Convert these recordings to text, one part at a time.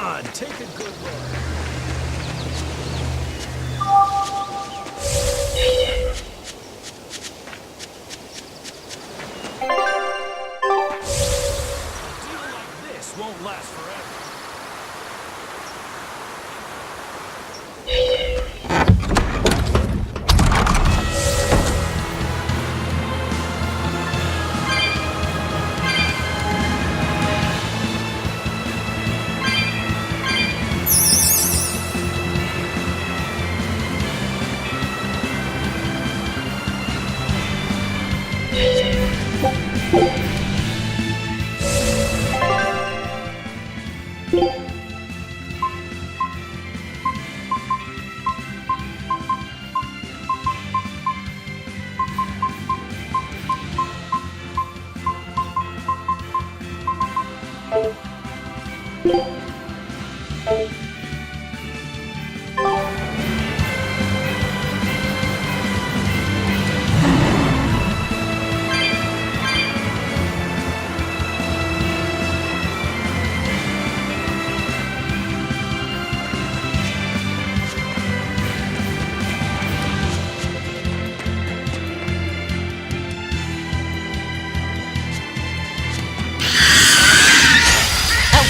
on, take a good look. A deal like this won't last forever.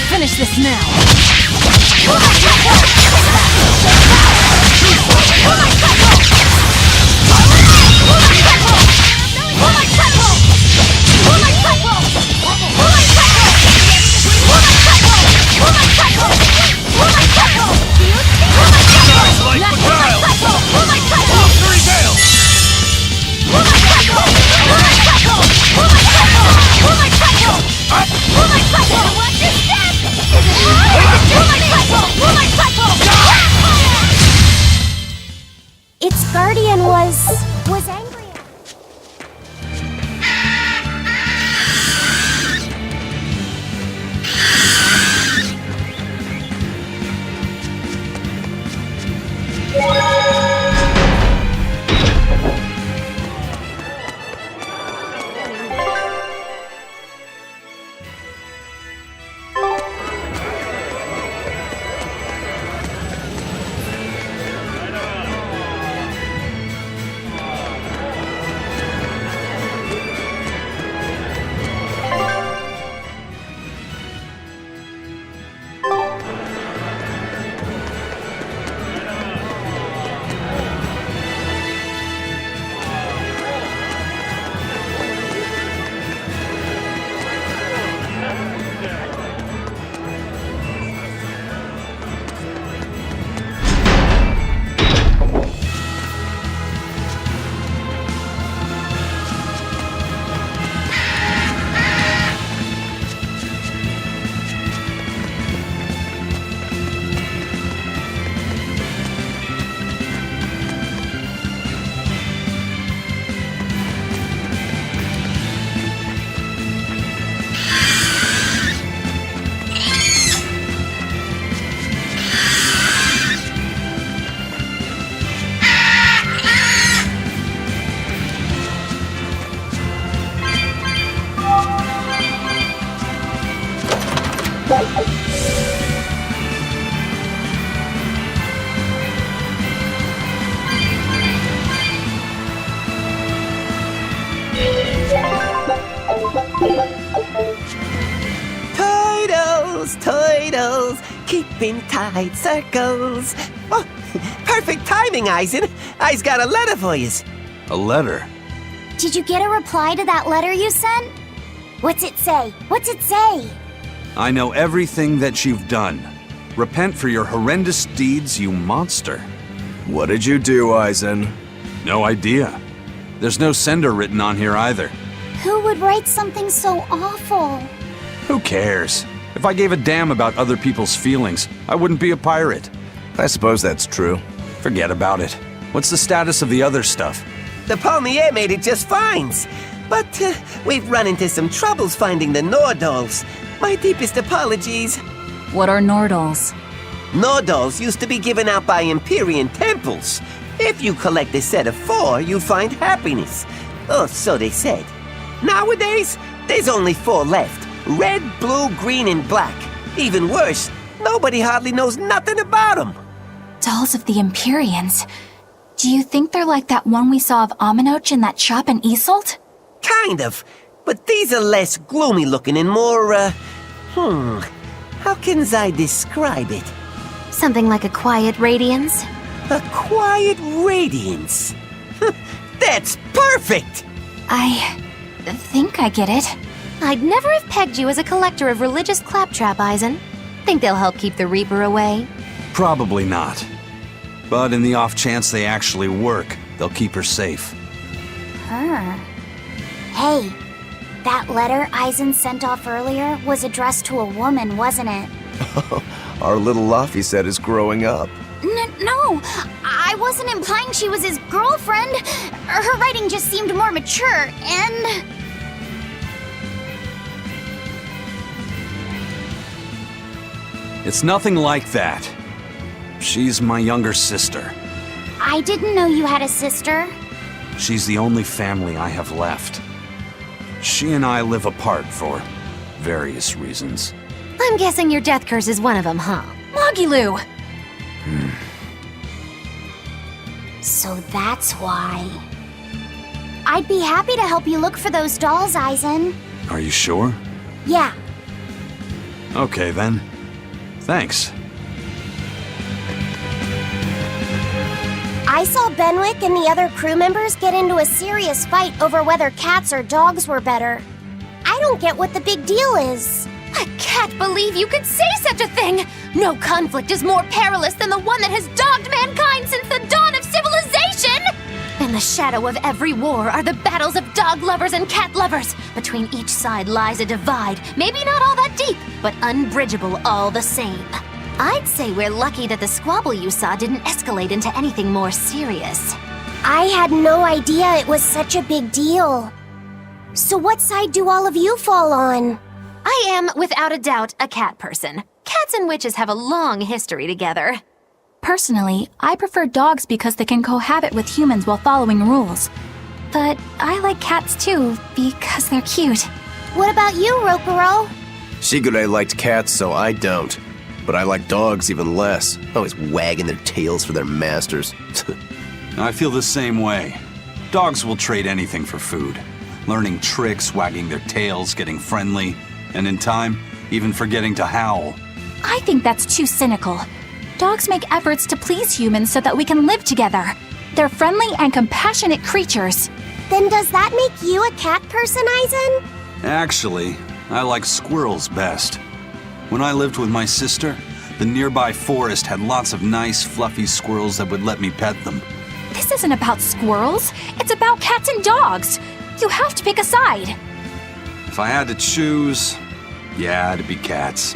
Finish this now! Its guardian was angry. Turtles, keeping tight circles. Oh, perfect timing, Eisen. I's got a letter for yous. A letter? Did you get a reply to that letter you sent? What's it say? What's it say? I know everything that you've done. Repent for your horrendous deeds, you monster. What did you do, Eisen? No idea. There's no sender written on here either. Who would write something so awful? Who cares? If I gave a damn about other people's feelings, I wouldn't be a pirate. I suppose that's true. Forget about it. What's the status of the other stuff? The Palmier made it just fine. But we've run into some troubles finding the Nordals. My deepest apologies. What are Nordals? Nordals used to be given out by Empyrean temples. If you collect a set of 4, you find happiness. Oh, so they said. Nowadays, there's only 4 left. Red, blue, green, and black. Even worse, Nobody hardly knows nothing about them. Dolls of the Empyreans. Do you think they're like that one we saw of Aminoch in that shop in Isolt? Kind of. But these are less gloomy looking and more, how can I describe it? Something like a quiet radiance? A quiet radiance. That's perfect! I think I get it. I'd never have pegged you as a collector of religious claptrap, Eisen. Think they'll help keep the Reaper away? Probably not. But in the off chance they actually work, they'll keep her safe. Hey, that letter Eisen sent off earlier was addressed to a woman, wasn't it? Our little Luffy set is growing up. No, I wasn't implying she was his girlfriend. Her writing just seemed more mature, and... It's nothing like that. She's my younger sister. I didn't know you had a sister. She's the only family I have left. She and I live apart for various reasons. I'm guessing your death curse is one of them, huh? Magilou! So that's why. I'd be happy to help you look for those dolls, Eisen. Are you sure? Yeah. Okay then. Thanks. I saw Benwick and the other crew members get into a serious fight over whether cats or dogs were better. I don't get what the big deal is. I can't believe you could say such a thing! No conflict is more perilous than the one that has dogged mankind since the dawn of civilization! In the shadow of every war are the battles of dog lovers and cat lovers. Between each side lies a divide, maybe not all that deep, but unbridgeable all the same. I'd say we're lucky that the squabble you saw didn't escalate into anything more serious. I had no idea it was such a big deal. So what side do all of you fall on? I am, without a doubt, a cat person. Cats and witches have a long history together. Personally, I prefer dogs because they can cohabit with humans while following rules. But I like cats too, because they're cute. What about you, Rokuro? Shigure liked cats, so I don't. But I like dogs even less, always wagging their tails for their masters. I feel the same way. Dogs will trade anything for food. Learning tricks, wagging their tails, getting friendly, and in time, even forgetting to howl. I think that's too cynical. Dogs make efforts to please humans so that we can live together. They're friendly and compassionate creatures. Then does that make you a cat person, Eisen? Actually, I like squirrels best. When I lived with my sister, the nearby forest had lots of nice, fluffy squirrels that would let me pet them. This isn't about squirrels. It's about cats and dogs. You have to pick a side. If I had to choose, yeah, it'd be cats.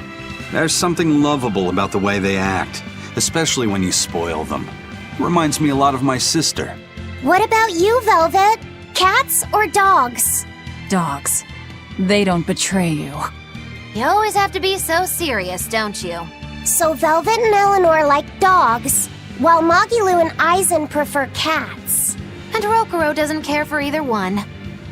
There's something lovable about the way they act, especially when you spoil them. Reminds me a lot of my sister. What about you, Velvet? Cats or dogs? Dogs. They don't betray you. You always have to be so serious, don't you? So Velvet and Eleanor like dogs, while Magilou and Eisen prefer cats. And Rokuro doesn't care for either one.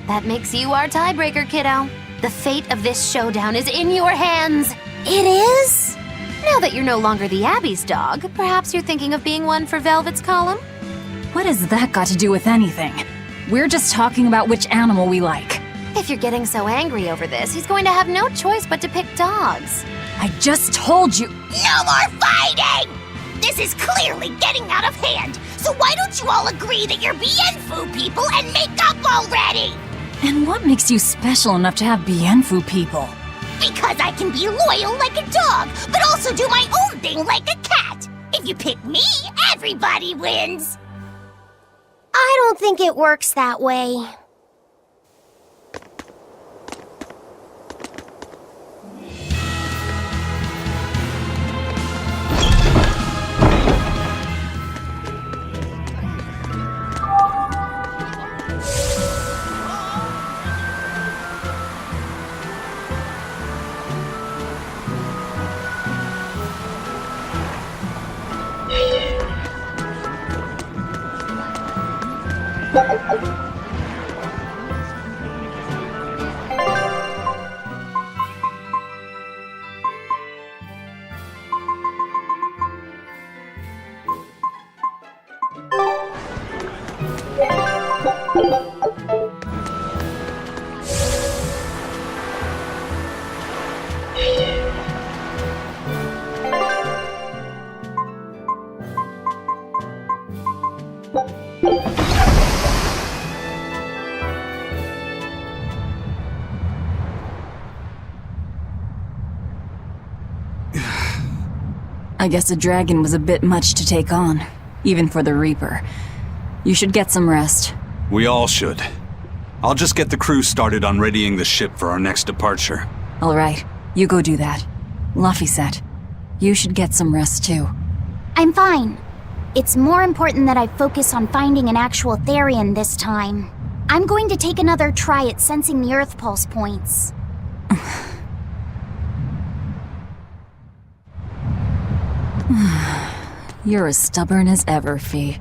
That makes you our tiebreaker, kiddo. The fate of this showdown is in your hands. It is? Now that you're no longer the Abbey's dog, perhaps you're thinking of being one for Velvet's column? What has that got to do with anything? We're just talking about which animal we like. If you're getting so angry over this, he's going to have no choice but to pick dogs. I just told you. No more fighting! This is clearly getting out of hand, so why don't you all agree that you're Bienfu people and make up already? And what makes you special enough to have Bienfu people? Because I can be loyal like a dog, but also do my own thing like a cat. If you pick me, everybody wins. I don't think it works that way. I guess a dragon was a bit much to take on, even for the Reaper. You should get some rest. We all should. I'll just get the crew started on readying the ship for our next departure. All right, you go do that. Laphicet, you should get some rest too. I'm fine. It's more important that I focus on finding an actual Therian this time. I'm going to take another try at sensing the Earth Pulse points. You're as stubborn as ever, Fee.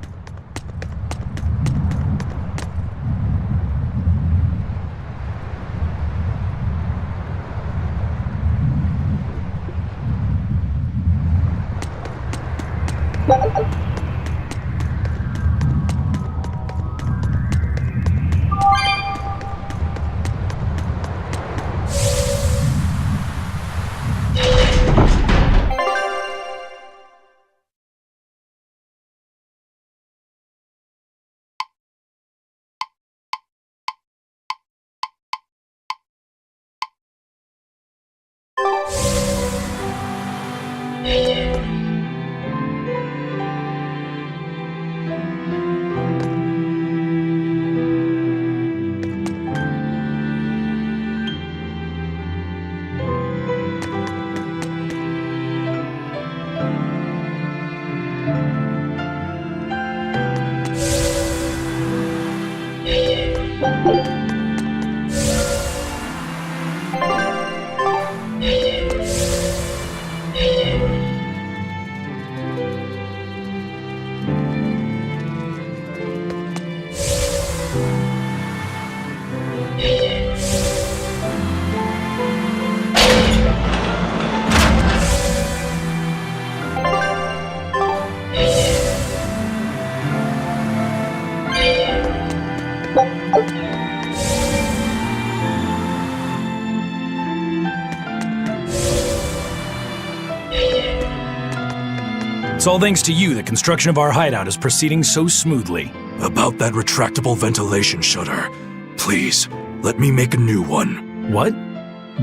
It's all thanks to you the construction of our hideout is proceeding so smoothly. About that retractable ventilation shutter. Please, let me make a new one. What?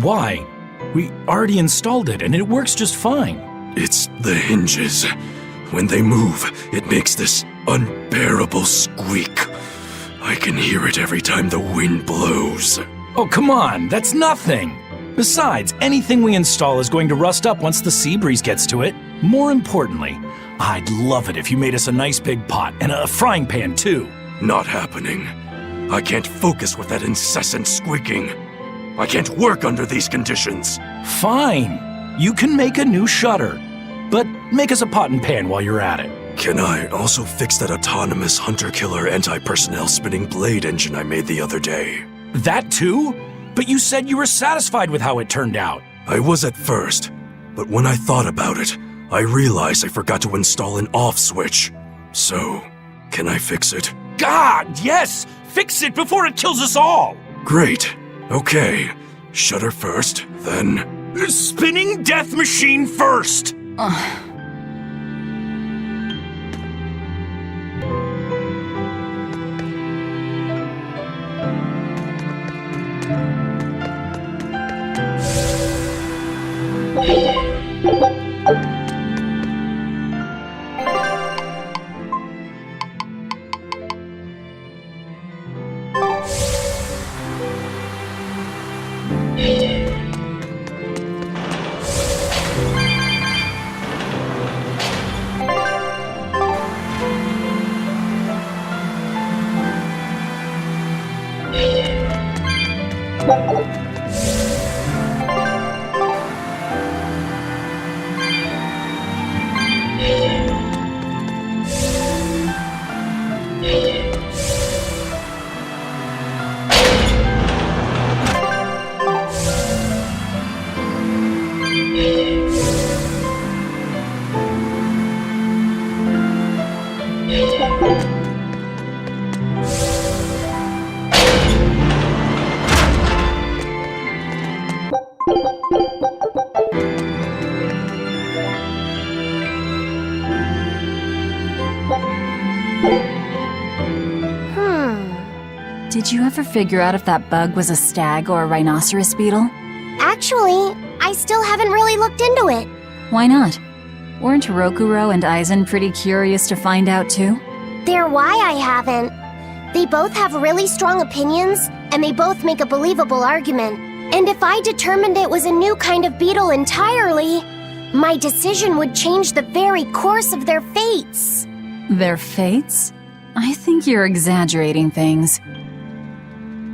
Why? We already installed it and it works just fine. It's the hinges. When they move, it makes this unbearable squeak. I can hear it every time the wind blows. Oh, come on, that's nothing. Besides, anything we install is going to rust up once the sea breeze gets to it. More importantly, I'd love it if you made us a nice big pot and a frying pan too. Not happening. I can't focus with that incessant squeaking. I can't work under these conditions. Fine. You can make a new shutter. But make us a pot and pan while you're at it. Can I also fix that autonomous hunter-killer anti-personnel spinning blade engine I made the other day? That too? But you said you were satisfied with how it turned out. I was at first, but when I thought about it, I realized I forgot to install an off switch. So, can I fix it? God, yes! Fix it before it kills us all! Great. Okay. Shutter first, then... Spinning death machine first! Did you ever figure out if that bug was a stag or a rhinoceros beetle? Actually, I still haven't really looked into it. Why not? Weren't Rokuro and Aizen pretty curious to find out too? They're why I haven't. They both have really strong opinions, and they both make a believable argument. And if I determined it was a new kind of beetle entirely, my decision would change the very course of their fates. Their fates? I think you're exaggerating things.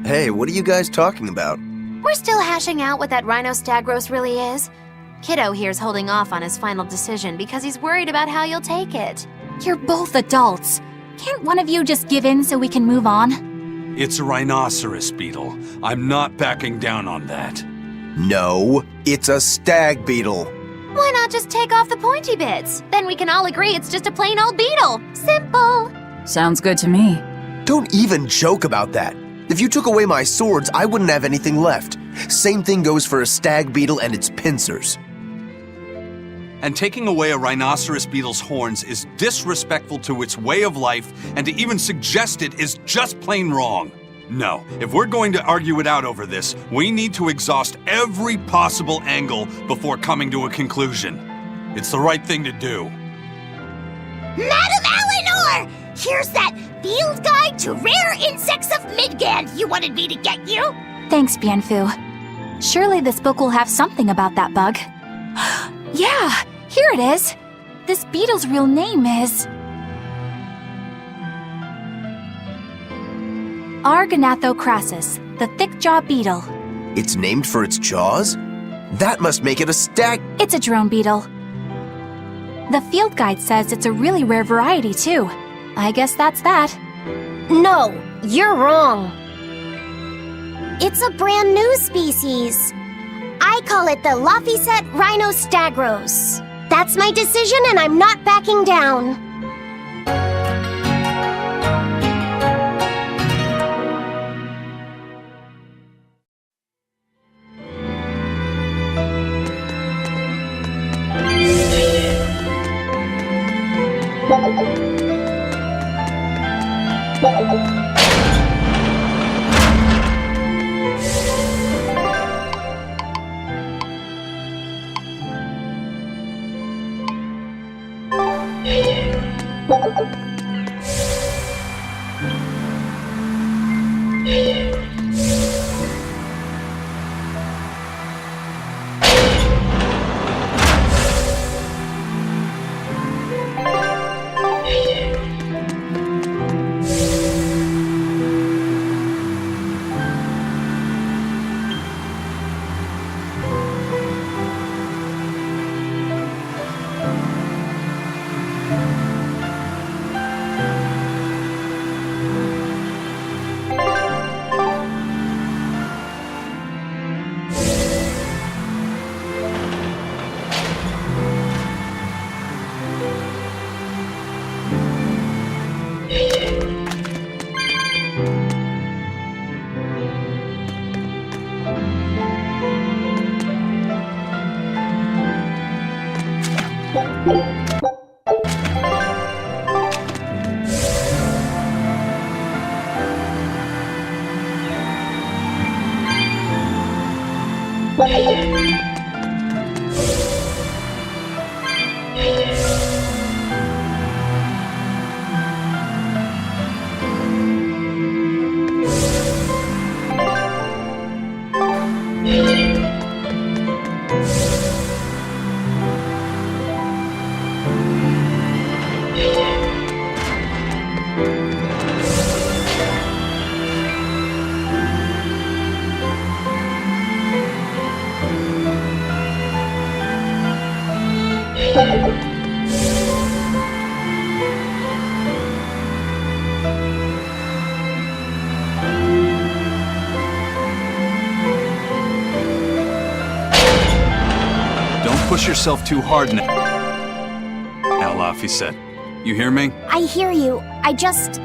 Hey, what are you guys talking about? We're still hashing out what that Rhinostagros really is. Kiddo here's holding off on his final decision because he's worried about how you'll take it. You're both adults. Can't one of you just give in so we can move on? It's a rhinoceros, Beetle. I'm not backing down on that. No, it's a stag beetle. Why not just take off the pointy bits? Then we can all agree it's just a plain old beetle. Simple. Sounds good to me. Don't even joke about that. If you took away my swords, I wouldn't have anything left. Same thing goes for a stag beetle and its pincers. And taking away a rhinoceros beetle's horns is disrespectful to its way of life, and to even suggest it is just plain wrong. No, if we're going to argue it out over this, we need to exhaust every possible angle before coming to a conclusion. It's the right thing to do. Madam Eleanor! Here's that Field Guide to Rare Insects of Midgand you wanted me to get you! Thanks, Bienfu. Surely this book will have something about that bug. Yeah, here it is. This beetle's real name is Argonathocrassus, the thick-jawed beetle. It's named for its jaws? That must make it a stag. It's a drone beetle. The field guide says it's a really rare variety, too. I guess that's that. No, you're wrong. It's a brand new species. I call it the Laphicet Rhinostagros. That's my decision, and I'm not backing down. Push yourself too hard now, Laphicet. You hear me? I hear you. I just...